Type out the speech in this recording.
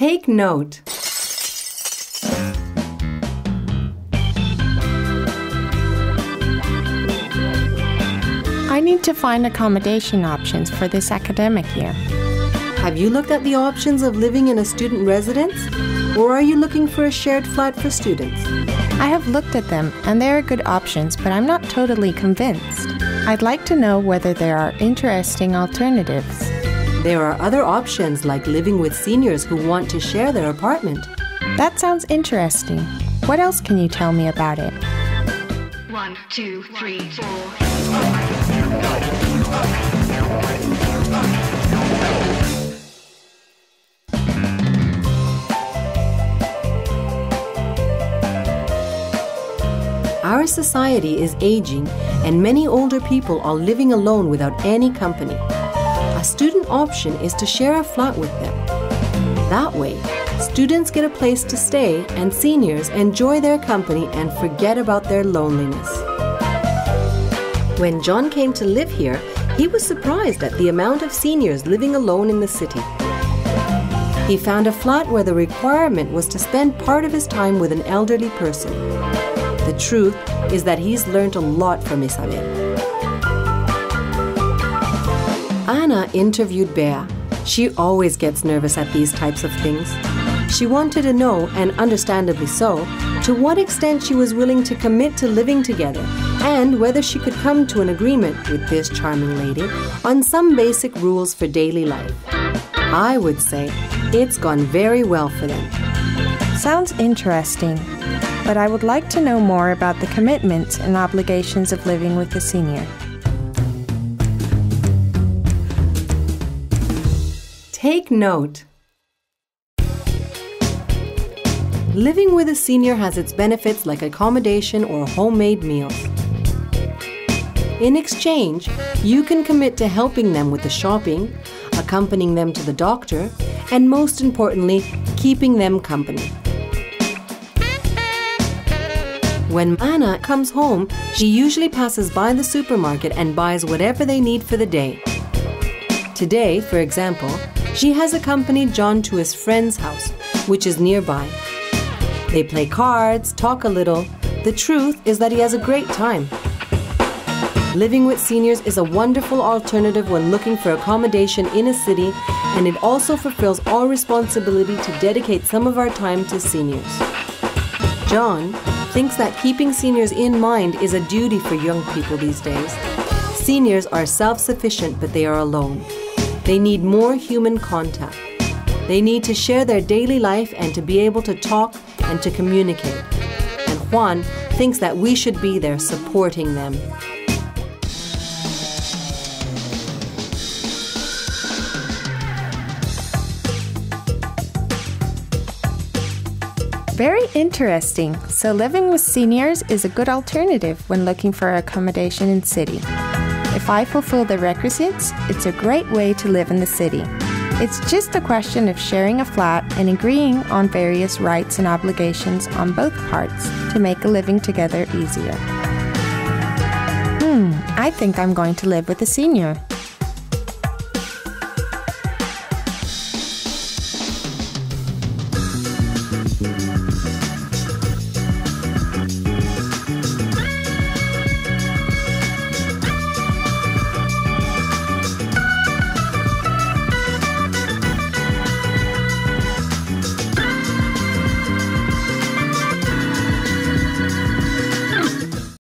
Take note. I need to find accommodation options for this academic year. Have you looked at the options of living in a student residence? Or are you looking for a shared flat for students? I have looked at them and they are good options, but I'm not totally convinced. I'd like to know whether there are interesting alternatives. There are other options like living with seniors who want to share their apartment. That sounds interesting. What else can you tell me about it? 1, 2, 3, 4. Our society is aging and many older people are living alone without any company. A student option is to share a flat with them. That way, students get a place to stay and seniors enjoy their company and forget about their loneliness. When John came to live here, he was surprised at the amount of seniors living alone in the city. He found a flat where the requirement was to spend part of his time with an elderly person. The truth is that he's learned a lot from Isabel. Anna interviewed Bea. She always gets nervous at these types of things. She wanted to know, and understandably so, to what extent she was willing to commit to living together and whether she could come to an agreement with this charming lady on some basic rules for daily life. I would say it's gone very well for them. Sounds interesting, but I would like to know more about the commitments and obligations of living with a senior. Take note. Living with a senior has its benefits like accommodation or homemade meals. In exchange, you can commit to helping them with the shopping, accompanying them to the doctor, and most importantly, keeping them company. When Anna comes home, she usually passes by the supermarket and buys whatever they need for the day. Today, for example, she has accompanied John to his friend's house, which is nearby. They play cards, talk a little. The truth is that he has a great time. Living with seniors is a wonderful alternative when looking for accommodation in a city, and it also fulfills our responsibility to dedicate some of our time to seniors. John thinks that keeping seniors in mind is a duty for young people these days. Seniors are self-sufficient, but they are alone. They need more human contact. They need to share their daily life and to be able to talk and to communicate. And Juan thinks that we should be there supporting them. Very interesting. So living with seniors is a good alternative when looking for accommodation in city. If I fulfill the requisites, it's a great way to live in the city. It's just a question of sharing a flat and agreeing on various rights and obligations on both parts to make a living together easier. I think I'm going to live with a senior.